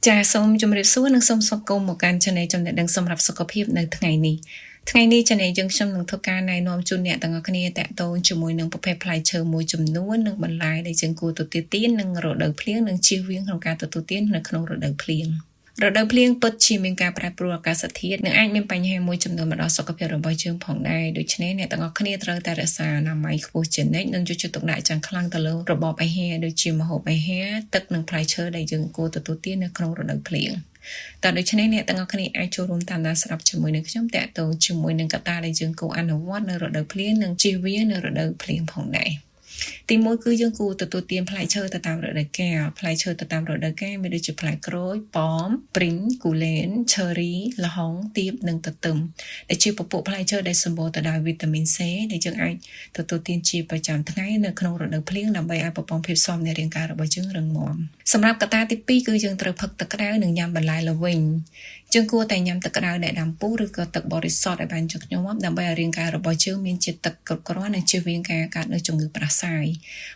ចាសូមជម្រាបសួរនិងសូមស្វាគមន៍មកកាន់ Channel ចំណេះដឹងសម្រាប់សុខភាពនៅថ្ងៃនេះChannel យើងខ្ញុំនឹងធ្វើការណែនាំជូនអ្នកទាំងអស់គ្នាតាក់ទងជាមួយនឹងប្រភេទផ្លែឈើមួយចំនួននិងបន្លែដែលយើងគួរទទួលទាននឹងរដូវភ្លៀងនិងជៀសវាងក្នុងការទទួលទាននៅក្នុងរដូវភ្លៀងរដូវភ្លៀងពិតជាមានការប្រែប្រួលអាកាសធាតុនិងអាចមានបញ្ហាមួយចំនួនមកដល់សុខភាពរបស់យើងផងដែរដូច្នេះអ្នកទាំងអស់គ្នាត្រូវតែរក្សាអនាម័យខ្ពស់ជានិច្ចនិងយកចិត្តទុកដាក់យ៉ាងខ្លាំងទៅលើរបបអាហារដូចជាម្ហូបអាហារទឹកនិងផ្លែឈើដែលយើងគួរទទួលទាននៅក្នុងរដូវភ្លៀងតើដូច្នេះអ្នកទាំងអស់គ្នាអាចចូលរួមតាមដានស្ដាប់ជាមួយនឹងខ្ញុំតាក់ទងជាមួយនឹងកត្តាដែលយើងគួរអនុវត្តនៅរដូវភ្លៀងនិងជៀសវាងនៅរដូវភ្លៀងផងដែរទីមួយគឺយើងគួរទទួលទានផ្លែឈើទៅតាមរដូវកាលផ្លែឈើទៅតាមរដូវកាលមានដូចជាផ្លែក្រូចប៉ោមព្រីងគូលែនឈើរីល្ហុងទៀបនិងទទឹមដែលជាពពួកផ្លែឈើដែលសម្បូរទៅដោយវីតាមីន C ដែលយើងអាចទទួលទានជាប្រចាំថ្ងៃនៅក្នុងរដូវភ្លៀងដើម្បីឲ្យប្រព័ន្ធភាពស៊ាំនៃរាងកាយរបស់យើងរឹងមាំសម្រាប់កត្តាទី2គឺយើងត្រូវផឹកទឹកក្តៅនិងញ៉ាំបន្លែល្វីងយើងគួរតែញ៉ាំទឹកក្តៅដែលដាំពុះឬក៏ទឹកបរិសុទ្ធឲ្យបានញឹកញាប់ដើម្បីឲ្យរាងកាយរបស់យើងមានជាតិទឹកគ្រប់គ្រាន់និងជៀសវាងការកើតនូវជំងឺផ្ដាសាយ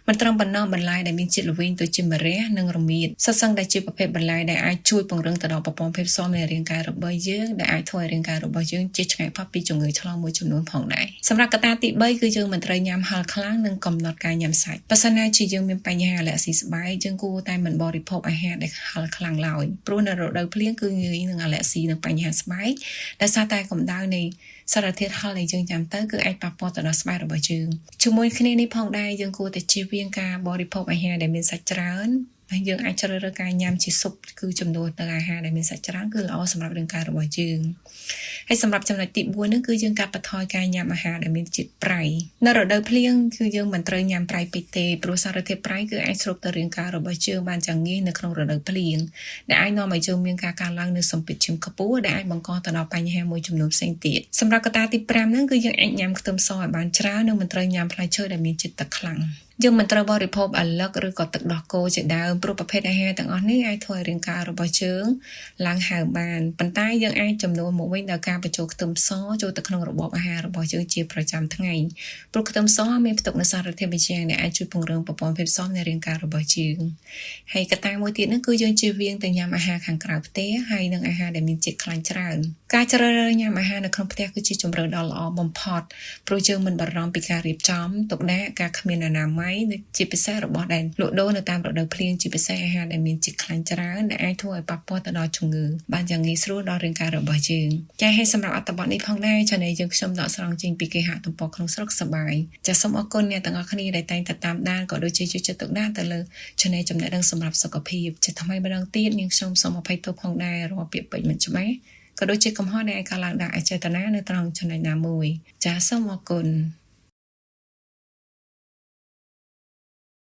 មិនត្រឹមប៉ុណ្ណោះបន្លែដែលមានជាតិល្វីងដូចជាម្រះនិងរមៀតសុទ្ធសឹងតែជាប្រភេទបន្លែដែលអាចជួយពង្រឹងទៅដល់ប្រព័ន្ធភាពស៊ាំនៃរាងកាយរបស់យើងដែលអាចធ្វើឲ្យរាងកាយរបស់យើងជៀសឆ្ងាយផុតពីជំងឺឆ្លងមួយចំនួនផងដែរសម្រាប់កត្តាទី3គឺយើងមិនត្រូវញ៉ាំហឹរខ្លាំងនិងកំណត់ការញ៉ាំសាច់បើសិនណាជាយើងមានបញ្ហាអាឡែស៊ីស្បែកយើងគួរតែមិនបរិភោគអាហារដែលហឹរខ្លាំងឡើយព្រោះនៅរដូវភ្លៀងគឺងាយនឹងអាឡែស៊ីនិងបញ្ហាស្បែកដោយសារតែកម្ដៅនៃសារធាតុហឹរដែលយើងញ៉ាំទៅគឺអាចប៉ះពាល់ទៅដល់ស្បែករបស់យើងជាមួយគ្នានេះផងដែរយើងគួរតែជៀសវាងការបរិភោគអាហារដែលមានសាច់ច្រើនហើយយើងអាចជ្រើសរើសការញ៉ាំជាស៊ុបគឺចំនួនទៅអាហារដែលមានសាច់ច្រើនគឺល្អសម្រាប់រាងកាយរបស់យើងហើយសម្រាប់ចំណុចទី4នោះគឺយើងកាត់បន្ថយការញ៉ាំអាហារដែលមានជាតិប្រៃនៅរដូវភ្លៀងគឺយើងមិនត្រូវញ៉ាំប្រៃពេកទេព្រោះសារធាតុប្រៃគឺអាចស្រូបទៅរាងកាយរបស់យើងបានយ៉ាងងាយនៅក្នុងរដូវភ្លៀងដែលអាចនាំឲ្យយើងមានការកើនឡើងនូវសម្ពាធឈាមខ្ពស់ដែលអាចបង្កទៅដល់បញ្ហាមួយចំនួនផ្សេងទៀតសម្រាប់កត្តាទី5នោះគឺយើងអាចញ៉ាំខ្ទឹមសឲ្យបានច្រើននិងមិនត្រូវញ៉ាំផ្លែឈើដែលមានជាតិទឹកខ្លាំងយើងមិនត្រូវបរិភោគអាឡឹកឬក៏ទឹកដោះគោជាដើមព្រោះប្រភេទអាហារទាំងអស់នេះអាចធ្វើឲ្យរាងកាយរបស់យើងឡើងហើមបានប៉ុន្តែយើងអាចចំនួនមកវិញដោយការបញ្ចូលខ្ទឹមសចូលទៅក្នុងរបបអាហាររបស់យើងជាប្រចាំថ្ងៃព្រោះខ្ទឹមសមានផ្ទុកនូវសារធាតុបញ្ញាដែលអាចជួយពង្រឹងប្រព័ន្ធភាពស៊ាំនៃរាងកាយរបស់យើងហើយកត្តាមួយទៀតនោះគឺយើងជៀសវាងទៅញ៉ាំអាហារខាងក្រៅផ្ទះហើយនិងអាហារដែលមានជាតិខ្លាញ់ច្រើនការជ្រើសរើសញ៉ាំអាហារនៅក្នុងផ្ទះគឺជាជម្រើសដ៏ល្អបំផុតព្រោះយើងមិនបារម្ភពីការរៀបចំទុកដាក់ការគ្មានអនាម័យជាពិសេសរបស់ដែលលក់ដូរនៅតាមរដូវភ្លៀងជាពិសេសអាហារដែលមានជាតិខ្លាញ់ច្រើនដែលអាចធ្វើឲ្យប៉ះពាល់ទៅដល់ជំងឺបានយ៉ាងងាយស្រួលដល់រាងកាយរបស់យើងចា៎ហើយសម្រាប់អត្ថបទនេះផងដែរ Channel យើងខ្ញុំដកស្រង់ចេញពីគេហទំព័រក្នុងស្រុកសប្បាយចា៎សូមអរគុណអ្នកទាំងអស់គ្នាដែលតែងតែតាមដានក៏ដូចជាជួយចិត្តទុកដាក់ទៅលើ Channel ចំណេះដឹងសម្រាប់សុខភាពជាថ្មីម្ដងទៀតនាងខ្ញុំសូមអភ័យទោសផងដែររាល់ពាក្យពេចន៍មិនច្បាស់ក៏ដូចជាកំហុសដែលអាចកើតឡើងដោយអចេតនានៅត្រង់ចំណុចណាមួយចា៎សូមអរគុណ